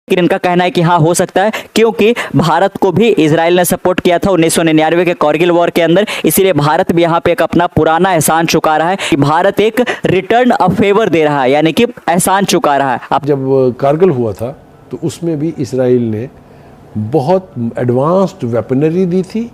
लेकिन इनका कहना है कि हाँ हो सकता है, क्योंकि भारत को भी इजराइल ने सपोर्ट किया था 1999 के कारगिल वॉर के अंदर। इसीलिए भारत भी यहाँ पे एक अपना पुराना एहसान चुका रहा है कि भारत एक रिटर्न ऑफ फेवर दे रहा है, यानी कि एहसान चुका रहा है। अब जब कारगिल हुआ था तो उसमें भी इजराइल ने बहुत एडवांस्ड वेपनरी दी थी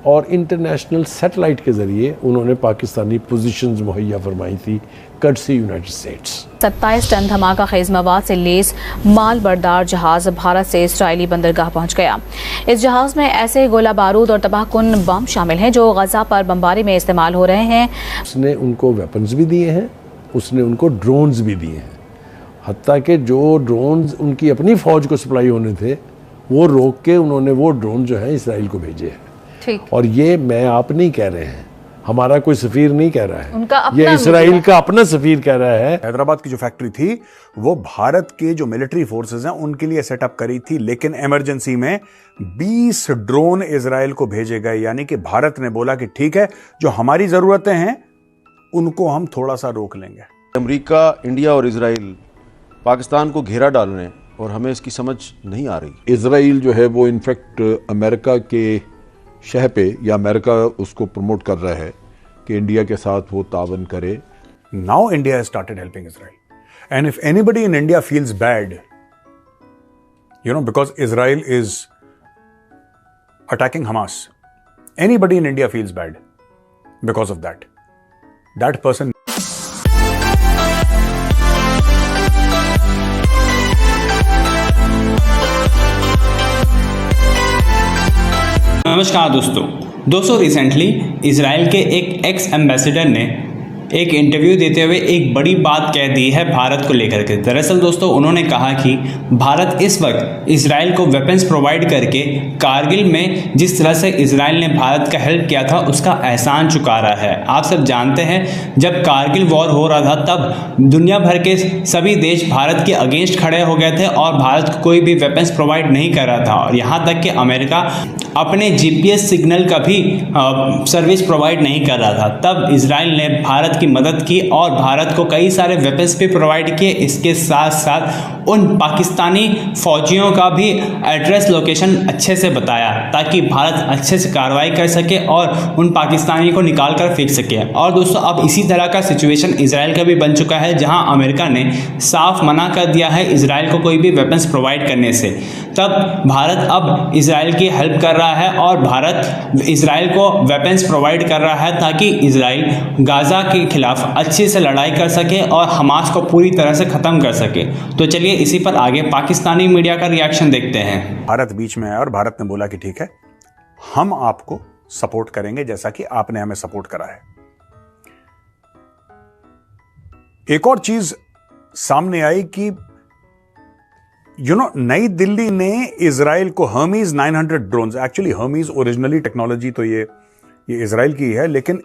और इंटरनेशनल सैटेलाइट के जरिए उन्होंने पाकिस्तानी पोजीशंस मुहैया फरमाई थी, कर्टसी यूनाइटेड स्टेट्स। 27 टन धमाका खेज मवाद से लेस माल बरदार जहाज भारत से इजरायली बंदरगाह पहुंच गया। इस जहाज में ऐसे गोला बारूद और तबाहकुन बम शामिल हैं जो गजा पर बमबारी में इस्तेमाल हो रहे हैं। उसने उनको वेपन्स भी दिए हैं, उसने उनको ड्रोन्स भी दिए हैं, हत्ता कि जो ड्रोन्स उनकी अपनी फौज को सप्लाई होने थे वो रोक के उन्होंने वो ड्रोन जो है इसराइल को भेजे हैं। ठीक। और ये मैं आप नहीं कह रहे हैं, हमारा कोई सफीर नहीं कह रहा है, उनका अपना ये इसराइल का अपना सफीर कह रहा है। हैदराबाद की जो फैक्ट्री थी वो भारत के जो मिलिट्री फोर्सेस हैं उनके लिए सेटअप करी थी, लेकिन इमरजेंसी में 20 ड्रोन इजराइल को भेजे गए, यानी कि भारत ने बोला कि ठीक है जो हमारी जरूरतें हैं उनको हम थोड़ा सा रोक लेंगे। अमेरिका, इंडिया और इजराइल पाकिस्तान को घेरा डाल रहे हैं और हमें इसकी समझ नहीं आ रही। इजराइल जो है वो इनफैक्ट अमेरिका के शह पे, या अमेरिका उसको प्रमोट कर रहा है कि इंडिया के साथ वो तावन करे। Now India has started helping Israel and if anybody in India feels bad, you know, because Israel is attacking Hamas, anybody in India feels bad because of that person. नमस्कार दोस्तों रिसेंटली इजराइल के एक x ambassador ने एक interview देते हुए एक बड़ी बात कह दी है भारत को लेकर के। दरअसल दोस्तों उन्होंने कहा कि भारत इस वक्त इजराइल को वेपन्स प्रोवाइड करके कारगिल में जिस तरह से इजराइल ने भारत का हेल्प किया था उसका एहसान चुका रहा है। आप सब जानते हैं जब कारगिल वॉर हो रहा था तब दुनिया भर के सभी देश भारत के अगेंस्ट खड़े हो गए थे और भारत को कोई भी वेपन्स प्रोवाइड नहीं कर रहा था, और यहाँ तक कि अमेरिका अपने GPS सिग्नल का भी सर्विस प्रोवाइड नहीं कर रहा था। तब इजराइल ने भारत की मदद की और भारत को कई सारे वेपन्स भी प्रोवाइड किए। इसके साथ साथ उन पाकिस्तानी फौजियों का भी एड्रेस लोकेशन अच्छे से बताया ताकि भारत अच्छे से कार्रवाई कर सके और उन पाकिस्तानी को निकाल कर फेंक सके। और दोस्तों अब इसी तरह का सिचुएशन इजराइल का भी बन चुका है, जहां अमेरिका ने साफ मना कर दिया है इजराइल को कोई भी वेपन्स प्रोवाइड करने से। तब भारत अब इजराइल की हेल्प कर रहा है और भारत इजराइल को वेपन्स प्रोवाइड कर रहा है ताकि इजराइल गाजा के खिलाफ अच्छे से लड़ाई कर सके और हमास को पूरी तरह से ख़त्म कर सके। तो चलिए इसी पर आगे पाकिस्तानी मीडिया का रिएक्शन देखते हैं। भारत बीच में है और भारत ने बोला कि ठीक है हम आपको सपोर्ट करेंगे जैसा कि आपने हमें सपोर्ट करा है। एक और चीज सामने आई कि नई दिल्ली ने इजराइल को Hermes 900 drones, actually Hermes originally technology तो ये इजराइल की है, लेकिन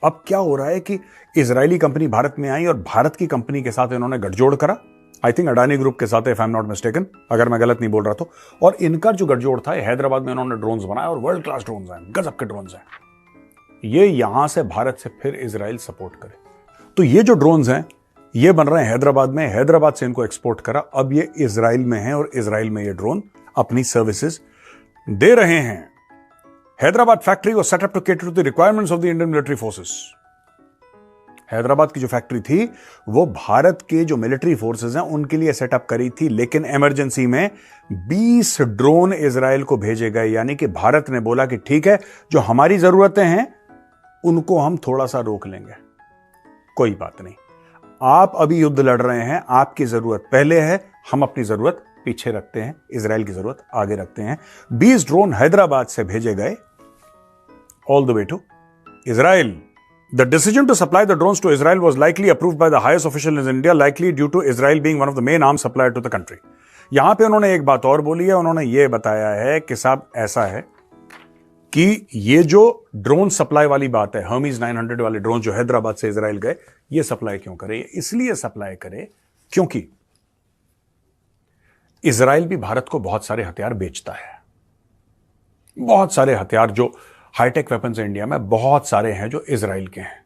अब क्या हो रहा है कि इजरायली कंपनी भारत में आई और भारत की कंपनी के साथ इन्होंने गठजोड़ करा। आई थिंक अडानी ग्रुप के साथ, if I am not mistaken, अगर मैं गलत नहीं बोल रहा तो। और इनका जो गठजोड़ था हैदराबाद में इन्होंने ड्रोन्स बनाए और वर्ल्ड क्लास ड्रोन्स हैं, गजब के ड्रोन्स हैं। ये यहां से भारत से फिर इजराइल सपोर्ट करे, तो ये जो ड्रोन्स हैं ये बन रहे हैं हैदराबाद में, हैदराबाद से इनको एक्सपोर्ट करा, अब ये इजराइल में है और इजराइल में ये ड्रोन अपनी सर्विसेज दे रहे हैं। Hyderabad factory was set up to cater to the requirements of the Indian military forces. Hyderabad की जो फैक्ट्री थी वो भारत के जो मिलिट्री फोर्सेस हैं उनके लिए सेटअप करी थी, लेकिन इमरजेंसी में 20 ड्रोन इजराइल को भेजे गए, यानी कि भारत ने बोला कि ठीक है जो हमारी जरूरतें हैं उनको हम थोड़ा सा रोक लेंगे, कोई बात नहीं, आप अभी युद्ध लड़ रहे हैं, आपकी जरूरत पहले है, हम अपनी जरूरत पीछे रखते हैं, इजराइल की जरूरत आगे रखते हैं। 20 ड्रोन हैदराबाद से भेजे गए all the way to Israel. The decision to supply the drones to Israel was likely approved by the highest official in India, likely due to Israel being one of the main arms supplier to the country. यहां पे उन्होंने एक बात और बोली है, उन्होंने ये बताया है कि साहब ऐसा है कि ये जो ड्रोन सप्लाई वाली बात है, हर्मीज 900 वाले ड्रोन जो हैदराबाद से इजराइल गए, ये सप्लाई क्यों करे? इसलिए सप्लाई करे क्योंकि इजराइल भी भारत को बहुत सारे हथियार बेचता है। बहुत सारे हथियार जो हाईटेक वेपन्स इंडिया में बहुत सारे हैं जो इजराइल के हैं।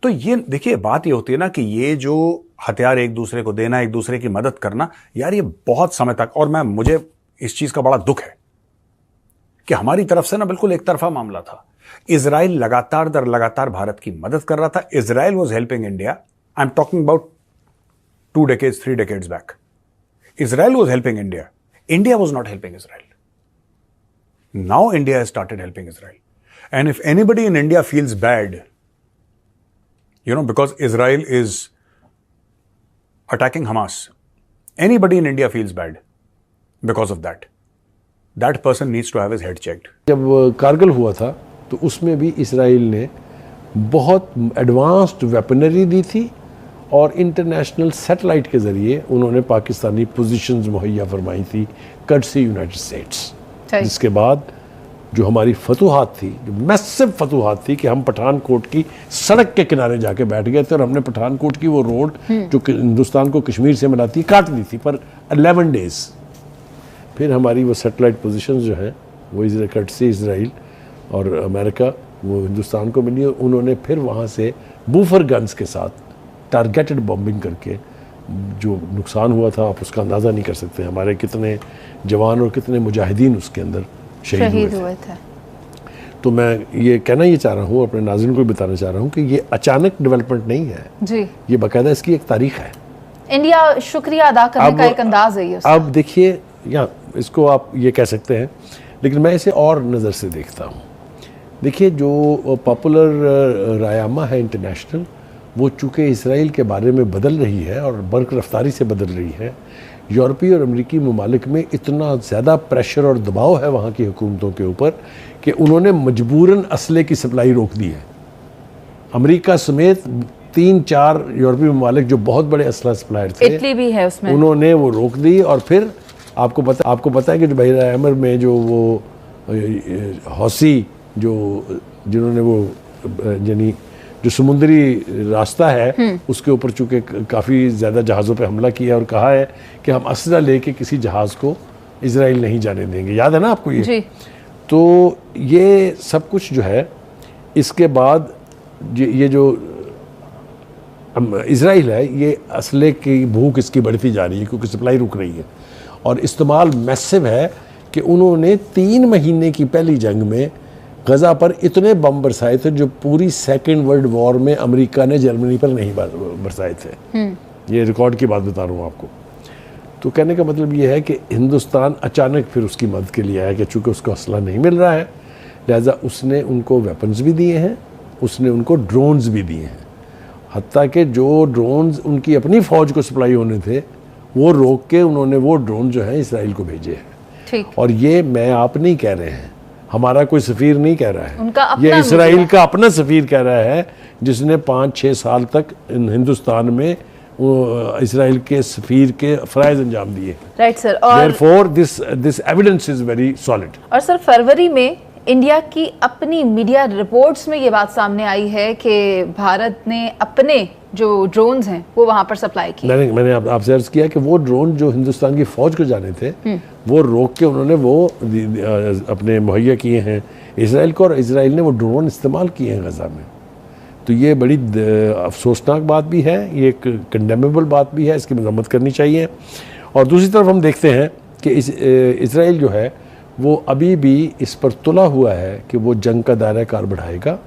तो ये देखिए, बात ये होती है ना कि ये जो हथियार एक दूसरे को देना, एक दूसरे की मदद करना, यार ये बहुत समय तक, और मुझे इस चीज का बड़ा दुख है कि हमारी तरफ से ना बिल्कुल एक तरफा मामला था। इजराइल लगातार दर लगातार भारत की मदद कर रहा था। Israel was helping India. I am talking about 2 decades, 3 decades back. Israel was helping India. India was not helping Israel. Now India has started helping Israel. And if anybody in India feels bad, because Israel is attacking Hamas, anybody in India feels bad because of that. That person needs to have his head checked. जब कारगिल हुआ था तो उसमें भी Israel ने बहुत advanced weaponry दी थी और इंटरनेशनल सैटेलाइट के ज़रिए उन्होंने पाकिस्तानी पोजीशंस मुहैया फरमाई थी कर्टसी यूनाइटेड स्टेट्स। जिसके बाद जो हमारी फतूहात थी, जो मैसिव फतूहात थी कि हम पठानकोट की सड़क के किनारे जाके बैठ गए थे और हमने पठानकोट की वो रोड जो हिंदुस्तान को कश्मीर से मिलाती है काट दी थी पर 11 डेज। फिर हमारी वो सैटेलाइट पोजीशंस जो हैं वो कर्टसी इसराइल और अमेरिका वो हिंदुस्तान को मिली। उन्होंने फिर वहाँ से बूफर गन्स के साथ टारगेटेड बॉम्बिंग करके जो नुकसान हुआ था आप उसका अंदाज़ा नहीं कर सकते। हमारे कितने जवान और कितने मुजाहिदीन उसके अंदर शहीद हुए थे। तो मैं ये कहना ये चाह रहा हूँ, अपने नाज़रीन को बताना चाह रहा हूँ कि ये अचानक डेवलपमेंट नहीं है जी, ये बाकायदा इसकी एक तारीख है। इंडिया शुक्रिया अदा करने का एक अंदाज है ये। अब देखिए, या इसको आप ये कह सकते हैं, लेकिन मैं इसे और नज़र से देखता हूँ। देखिए, जो पॉपुलर रायामा है इंटरनेशनल, वो चूँकि इसराइल के बारे में बदल रही है और बर्क रफ्तारी से बदल रही है। यूरोपीय और अमेरिकी ममालिक में इतना ज़्यादा प्रेशर और दबाव है वहाँ की हुकूमतों के ऊपर कि उन्होंने मजबूरन असले की सप्लाई रोक दी है। अमेरिका समेत 3-4 यूरोपीय ममालिक जो बहुत बड़े असला सप्लायर थे, इटली भी है उसमें, उन्होंने वो रोक दी। और फिर आपको पता है कि जो बहरा अमर में जो वो हौसी जिन्होंने वो यानी जो समुद्री रास्ता है उसके ऊपर चूँकि काफ़ी ज़्यादा जहाज़ों पे हमला किया और कहा है कि हम असला लेके किसी जहाज़ को इजराइल नहीं जाने देंगे। याद है ना आपको ये? तो ये सब कुछ जो है, इसके बाद ये जो इजराइल है, ये असले की भूख इसकी बढ़ती जा रही है क्योंकि सप्लाई रुक रही है और इस्तेमाल मैसिव है कि उन्होंने 3 महीने की पहली जंग में गज़ा पर इतने बम बरसाए थे जो पूरी सेकेंड वर्ल्ड वॉर में अमेरिका ने जर्मनी पर नहीं बरसाए थे। ये रिकॉर्ड की बात बता रहा हूँ आपको। तो कहने का मतलब ये है कि हिंदुस्तान अचानक फिर उसकी मदद के लिए आया कि चूँकि उसको असला नहीं मिल रहा है, लिहाजा उसने उनको वेपन्स भी दिए हैं, उसने उनको ड्रोन्स भी दिए हैं। हत्ता कि जो ड्रोन्स उनकी अपनी फ़ौज को सप्लाई होने थे वो रोक के उन्होंने वो ड्रोन जो है इसराइल को भेजे हैं। और ये मैं आप नहीं कह रहे हैं, हमारा कोई सफ़ीर नहीं कह रहा है, ये इसराइल का अपना सफ़ीर कह रहा है जिसने 5-6 साल तक हिंदुस्तान में इसराइल के सफ़ीर के फ़राइज़ अंजाम दिए। Right sir. और therefore this evidence is very solid. और सर, फरवरी में इंडिया की अपनी मीडिया रिपोर्ट्स में ये बात सामने आई है कि भारत ने अपने जो ड्रोन्स हैं वो वहाँ पर सप्लाई किए। मैंने आपसे अर्ज़ किया कि वो ड्रोन जो हिंदुस्तान की फ़ौज को जाने थे वो रोक के उन्होंने वो अपने मुहैया किए हैं इसराइल को, और इसराइल ने वो ड्रोन इस्तेमाल किए हैं गज़ा में। तो ये बड़ी अफसोसनाक बात भी है, ये एक कंडेमेबल बात भी है, इसकी मजम्मत करनी चाहिए। और दूसरी तरफ हम देखते हैं कि इसराइल जो है वो अभी भी इस पर तुला हुआ है कि वो जंग का दायरा कार बढ़ाएगा